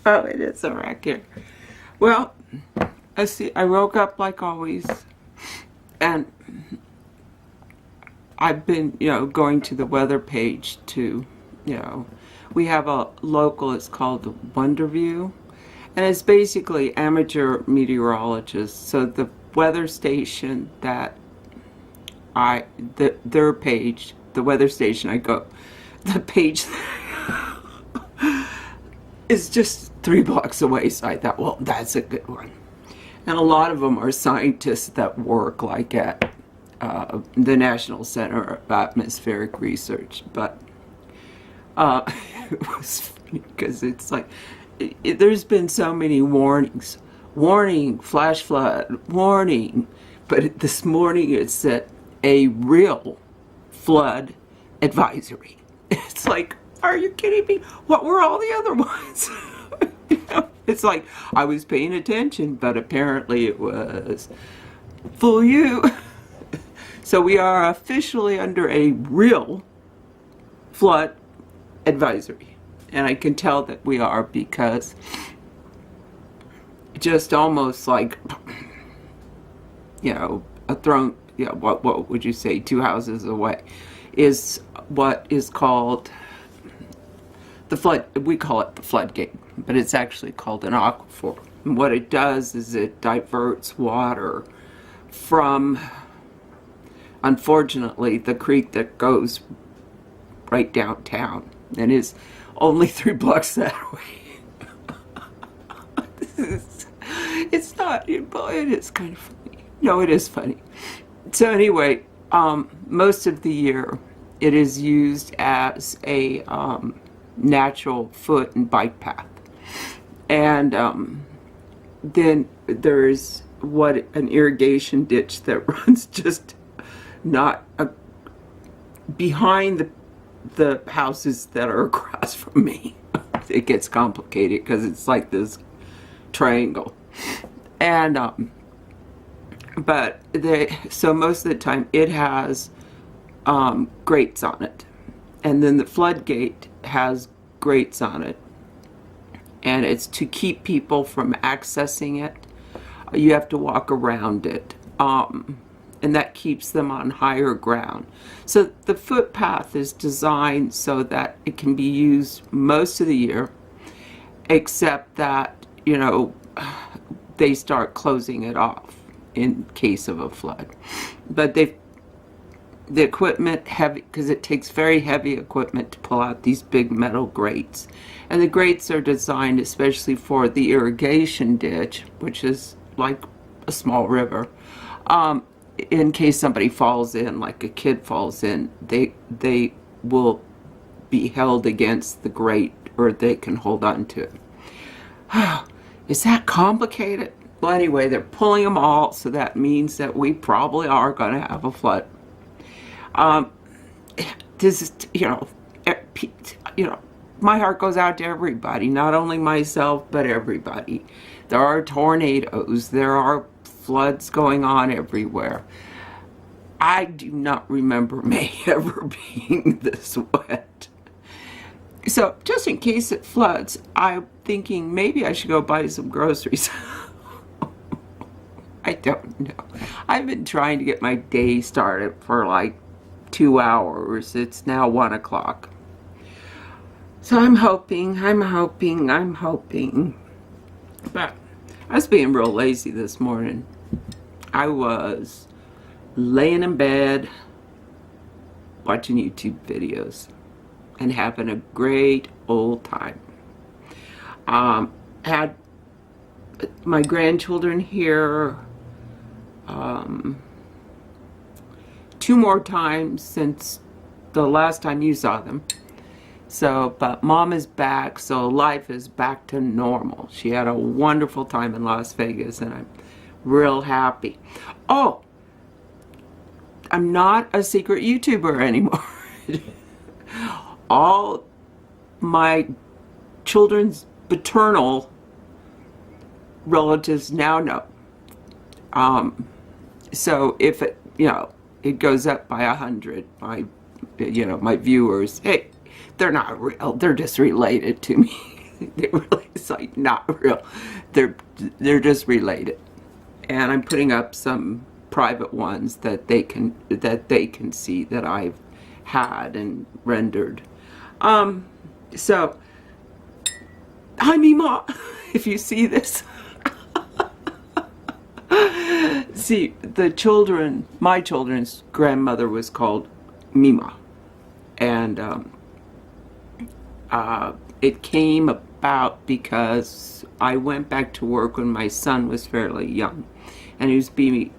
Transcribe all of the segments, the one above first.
Oh, it is a wreck. Well, I woke up like always, and I've been, going to the weather page to, we have a local, it's called Wonder View, and it's basically amateur meteorologists. So the weather station that their page, the weather station I go, the page is just 3 blocks away, so I thought, well, that's a good one. And a lot of them are scientists that work like at the National Center of Atmospheric Research, but it was funny because it's like, there's been so many warnings. Warning, flash flood, warning. But this morning it said a real flood advisory. It's like, are you kidding me? What were all the other ones? It's like, I was paying attention, but apparently it was fool you. So we are officially under a real flood advisory. And I can tell that we are because just almost like, a throne, what would you say, 2 houses away, is what is called the flood. We call it the floodgate, but it's actually called an aquifer. And what it does is it diverts water from, unfortunately, the creek that goes right downtown and is only 3 blocks that way. It's not, but it is kind of funny. No, it is funny. So anyway, most of the year it is used as a natural foot and bike path. And then there's an irrigation ditch that runs just not behind the houses that are across from me. It gets complicated because it's like this triangle. And so most of the time it has grates on it, and then the floodgate has grates on it, and it's to keep people from accessing it. You have to walk around it, and that keeps them on higher ground. So the footpath is designed so that it can be used most of the year, except that, they start closing it off in case of a flood. But the equipment heavy, because it takes very heavy equipment to pull out these big metal grates. And the grates are designed especially for the irrigation ditch, which is like a small river. In case somebody falls in, like a kid falls in, they will be held against the grate, or they can hold on to it. Is that complicated? Well, anyway, they're pulling them all, so that means that we probably are going to have a flood. This is, my heart goes out to everybody, not only myself, but everybody. There are tornadoes, there are floods going on everywhere. I do not remember May ever being this wet. So, just in case it floods, I'm thinking maybe I should go buy some groceries. I don't know. I've been trying to get my day started for like 2 hours. It's now 1 o'clock. So I'm hoping. But I was being real lazy this morning. I was laying in bed watching YouTube videos and having a great old time. Had my grandchildren here 2 more times since the last time you saw them. So, but Mom is back, so life is back to normal. She had a wonderful time in Las Vegas, and I'm real happy. Oh, I'm not a secret YouTuber anymore. All my children's paternal relatives now know. So if it, it goes up by 100, my viewers, hey, they're not real, they're just related to me. It's like not real. They're just related. And I'm putting up some private ones that they can see that I've had and rendered. So hi Mima, if you see this. See, my children's grandmother was called Mima, and it came about because I went back to work when my son was fairly young, and he was being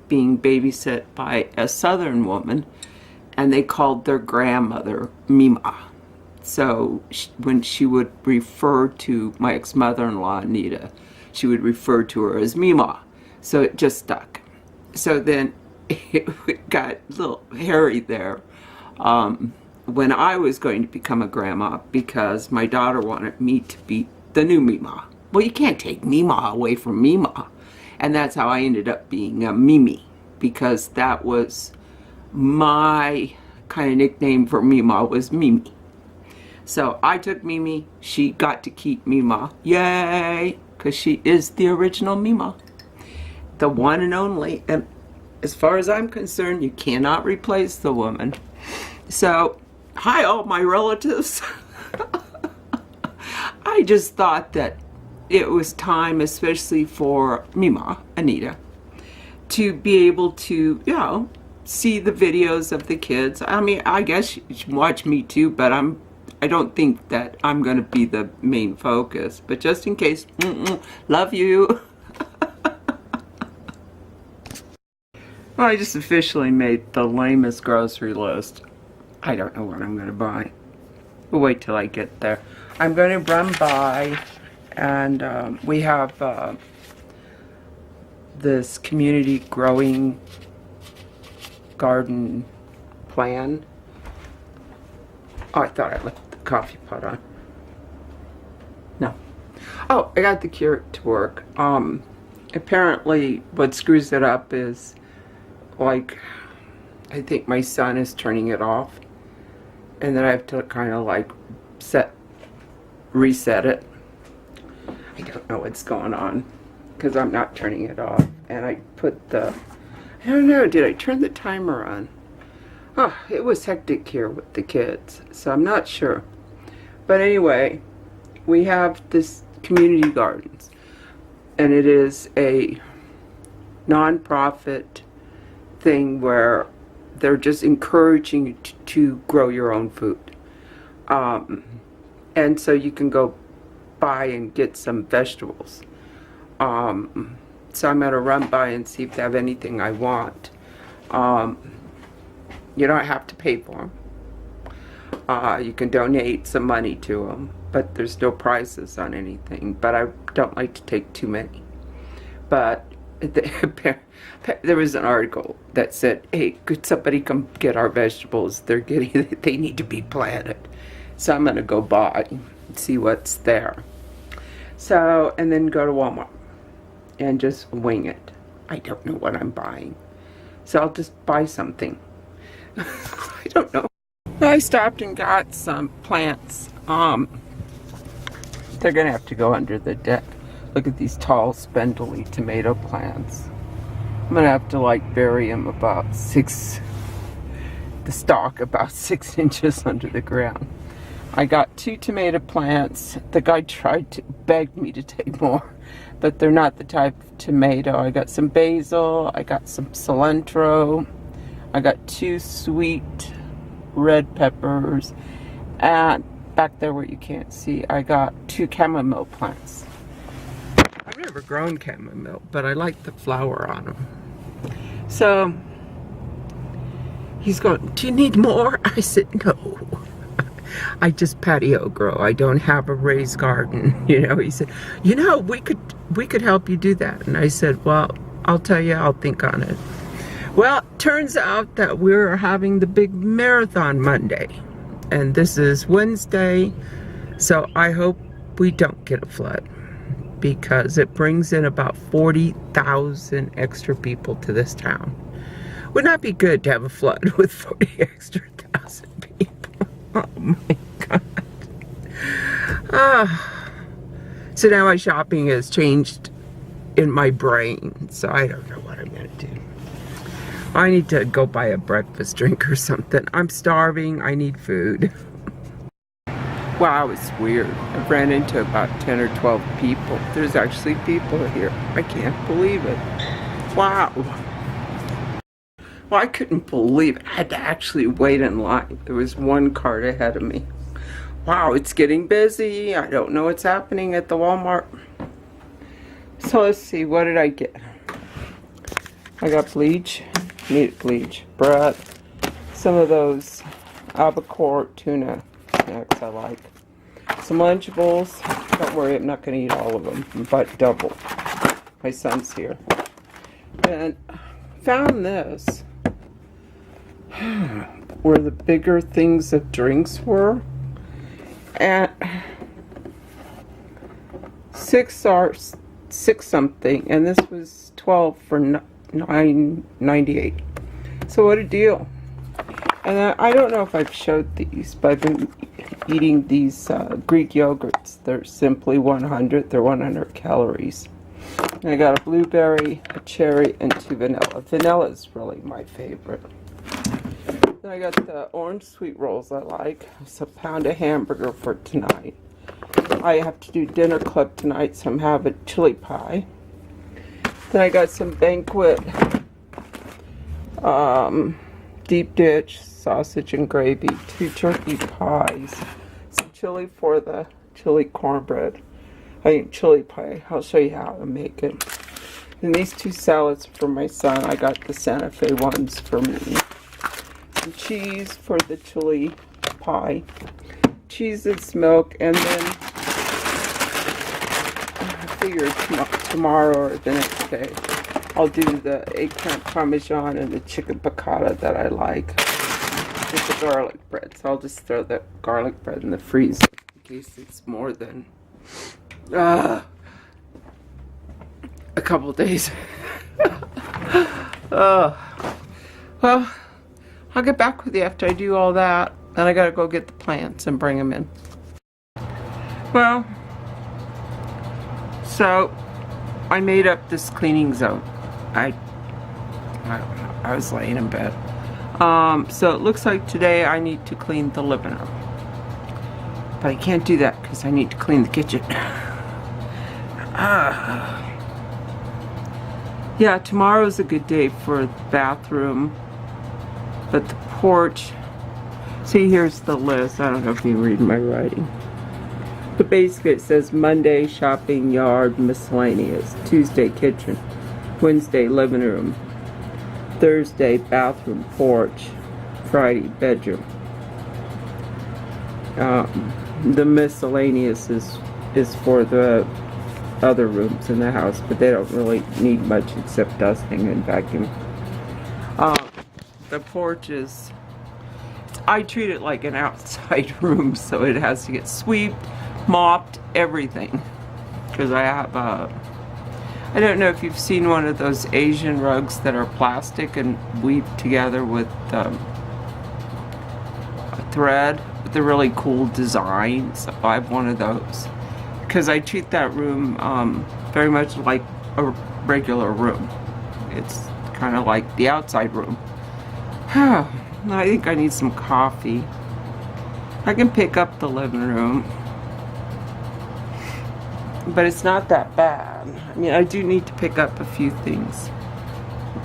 babysat by a Southern woman, and they called their grandmother Mima. So when she would refer to my ex-mother-in-law, Anita, she would refer to her as Mima. So it just stuck. So then it got a little hairy there when I was going to become a grandma, because my daughter wanted me to be the new Mima. Well, you can't take Mima away from Mima. And that's how I ended up being a Mimi, because that was my kind of nickname for Mima, was Mimi. So I took Mimi. She got to keep Mima. Yay! Because she is the original Mima. The one and only. And as far as I'm concerned, you cannot replace the woman. So, hi all my relatives. I just thought that it was time, especially for Mima, Anita, to be able to, see the videos of the kids. I mean, I guess you should watch me too, but I don't think that I'm going to be the main focus. But just in case, love you. Well, I just officially made the lamest grocery list. I don't know what I'm going to buy. We'll wait till I get there. I'm going to run by, and we have this community growing garden plan. Oh, I thought I left the coffee pot on. No. Oh, I got the Keurig to work. Apparently what screws it up is, like, I think my son is turning it off, and then I have to kind of like reset it. I don't know what's going on because I'm not turning it off. And I put I don't know, did I turn the timer on? Oh, it was hectic here with the kids, so I'm not sure. But anyway, we have this community gardens, and it is a non-profit thing where they're just encouraging you to grow your own food. And so you can go buy and get some vegetables. So I'm going to run by and see if they have anything I want. You don't have to pay for them. You can donate some money to them, but there's no prices on anything. But I don't like to take too many. But there was an article that said, hey, could somebody come get our vegetables? They need to be planted. So I'm going to go by and see what's there. So, and then go to Walmart and just wing it. I don't know what I'm buying. So I'll just buy something. I don't know. I stopped and got some plants. They're going to have to go under the deck. Look at these tall, spindly tomato plants. I'm going to have to like bury them about the stalk about 6 inches under the ground. I got 2 tomato plants. The guy tried to beg me to take more, but they're not the type of tomato. I got some basil. I got some cilantro. I got 2 sweet red peppers. And back there where you can't see, I got 2 chamomile plants. I've never grown chamomile, but I like the flower on them. So he's going, do you need more? I said, no. I just patio grow. I don't have a raised garden. You know, he said, you know, we could help you do that. And I said, well, I'll tell you, I'll think on it. Well, it turns out that we're having the big marathon Monday. And this is Wednesday. So I hope we don't get a flood, because it brings in about 40,000 extra people to this town. Would not be good to have a flood with 40 extra thousand people. Oh my God. So now my shopping has changed in my brain, so I don't know what I'm gonna do. I need to go buy a breakfast drink or something. I'm starving, I need food. Wow, it's weird. I've ran into about 10 or 12 people. There's actually people here. I can't believe it. Wow. Well, I couldn't believe it. I had to actually wait in line. There was one cart ahead of me. Wow, it's getting busy. I don't know what's happening at the Walmart. So let's see, what did I get? I got bleach. Needed bleach. Bread. Some of those albacore tuna snacks I like. Some Lunchables. Don't worry, I'm not going to eat all of them, but double. My son's here. And found this. Where the bigger things of drinks were. And six something, and this was 12 for $9.98. So what a deal. And I don't know if I've showed these, but I've been eating these Greek yogurts. They're simply 100. They're 100 calories. And I got a blueberry, a cherry, and 2 vanilla. Vanilla is really my favorite. Then I got the orange sweet rolls I like. It's a pound of hamburger for tonight. I have to do dinner club tonight, so I'm having chili pie. Then I got some Banquet deep dish sausage and gravy, 2 turkey pies, some chili for the chili cornbread. I mean chili pie. I'll show you how to make it. And these 2 salads for my son. I got the Santa Fe ones for me. Some cheese for the chili pie. Cheese and milk, and then I figured tomorrow or the next day I'll do the eggplant parmesan and the chicken piccata that I like with the garlic bread. So I'll just throw the garlic bread in the freezer in case it's more than a couple days. Well, I'll get back with you after I do all that. Then I gotta go get the plants and bring them in. Well, so I made up this cleaning zone. I was laying in bed. So it looks like today I need to clean the living room. But I can't do that because I need to clean the kitchen. Yeah, tomorrow's a good day for the bathroom. But the porch, see, here's the list. I don't know if you read my writing. But basically it says Monday, shopping, yard, miscellaneous. Tuesday, kitchen. Wednesday, living room. Thursday, bathroom, porch. Friday, bedroom. The miscellaneous is for the other rooms in the house, but they don't really need much except dusting and vacuum. The porch is, I treat it like an outside room, so it has to get swept, mopped, everything. Because I have I don't know if you've seen one of those Asian rugs that are plastic and weaved together with a thread with a really cool design. So I have one of those. Because I treat that room very much like a regular room. It's kind of like the outside room. I think I need some coffee. I can pick up the living room, but it's not that bad. I mean, I do need to pick up a few things.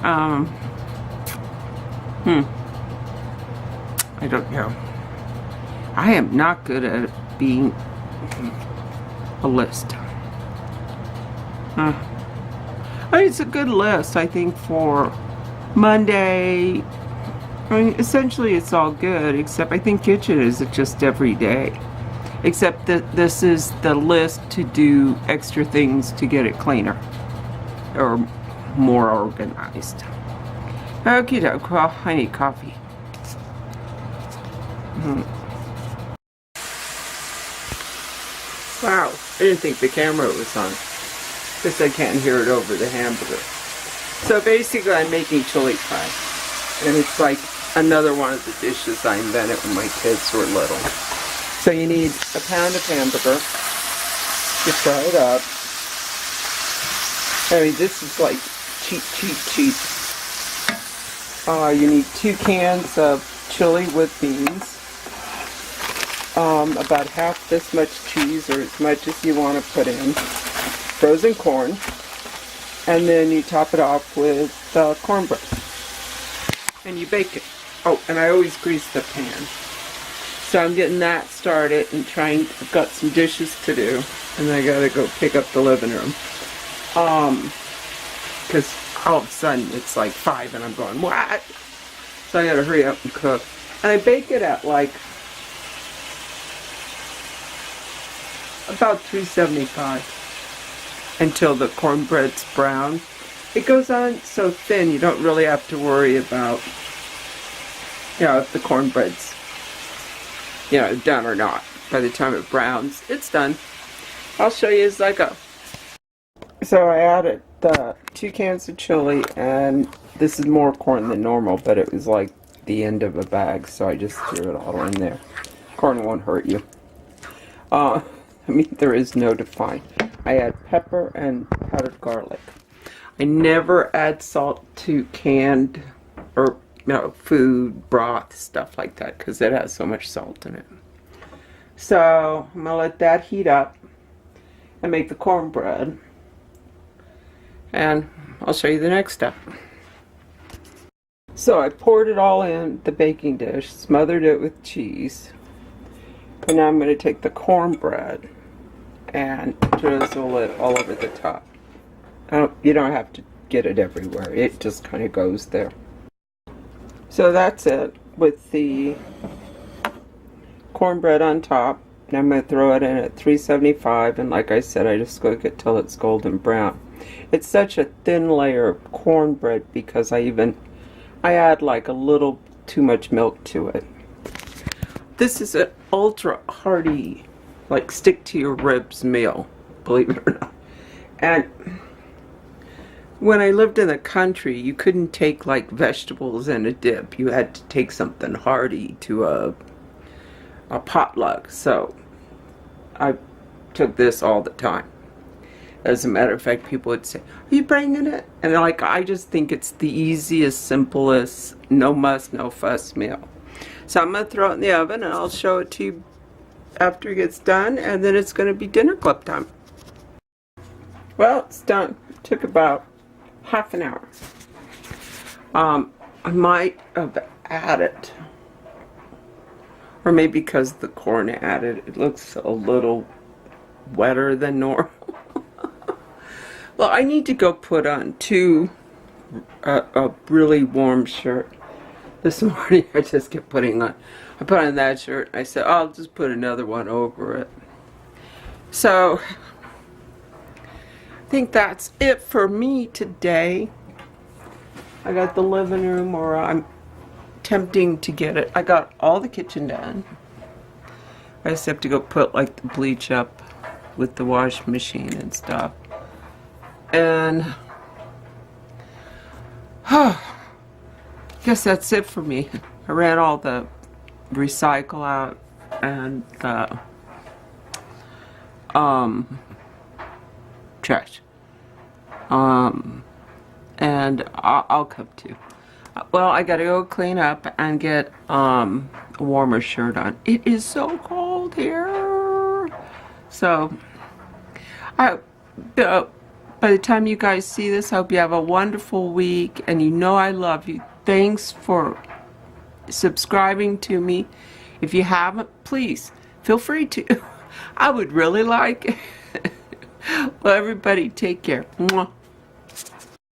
I don't know. I am not good at being a list. I mean, it's a good list, I think, for Monday. I mean, essentially it's all good, except I think kitchen is just every day. Except that this is the list to do extra things to get it cleaner. Or more organized. Okie doke, well, I need coffee. Wow, I didn't think the camera was on. Guess I can't hear it over the hamburger. So basically I'm making chili pie. And it's like another one of the dishes I invented when my kids were little. So you need a pound of hamburger, You fry it up. I mean, this is like cheap. You need 2 cans of chili with beans. About half this much cheese, or as much as you want to put in. Frozen corn. And then you top it off with cornbread. And you bake it. Oh, and I always grease the pan. So I'm getting that started and I've got some dishes to do. And I gotta go pick up the living room. Because all of a sudden it's like 5 and I'm going, what? So I gotta hurry up and cook. And I bake it at like about 375 until the cornbread's brown. It goes on so thin you don't really have to worry about, if the cornbread's, done or not. By the time it browns, it's done. I'll show you as I go. So I added the 2 cans of chili, and this is more corn than normal, but it was like the end of a bag, so I just threw it all in there. Corn won't hurt you. There is no define. I add pepper and powdered garlic. I never add salt to canned or food, broth, stuff like that, because it has so much salt in it. So I'm gonna let that heat up and make the cornbread. And I'll show you the next step. So I poured it all in the baking dish, smothered it with cheese, and now I'm going to take the cornbread and drizzle it all over the top. You don't have to get it everywhere, it just kind of goes there. So that's it with the cornbread on top. Now I'm going to throw it in at 375, and like I said, I just cook it till it's golden brown. It's such a thin layer of cornbread because I add like a little too much milk to it. This is an ultra hearty, like stick to your ribs meal, believe it or not. And when I lived in the country, you couldn't take like vegetables in a dip. You had to take something hearty to a potluck. So I took this all the time. As a matter of fact, people would say, are you bringing it? And I just think it's the easiest, simplest, no muss, no fuss meal. So I'm going to throw it in the oven, and I'll show it to you after it gets done, and then it's going to be dinner club time. Well, it's done. It took about half an hour. I might have added, or maybe because the corn added, it looks a little wetter than normal. Well, I need to go put on a really warm shirt. This morning I just kept I put on that shirt. I said, I'll just put another one over it. So, I think that's it for me today. I got the living room, or I'm attempting to get it. I got all the kitchen done. I just have to go put like the bleach up with the washing machine and stuff. And guess that's it for me. I ran all the recycle out and trash. And I'll come too. Well, I gotta go clean up and get a warmer shirt on. It is so cold here. So by the time you guys see this, I hope you have a wonderful week, and you know I love you. Thanks for subscribing to me. If you haven't, please feel free to. I would really like it. Well, everybody, take care. Mwah.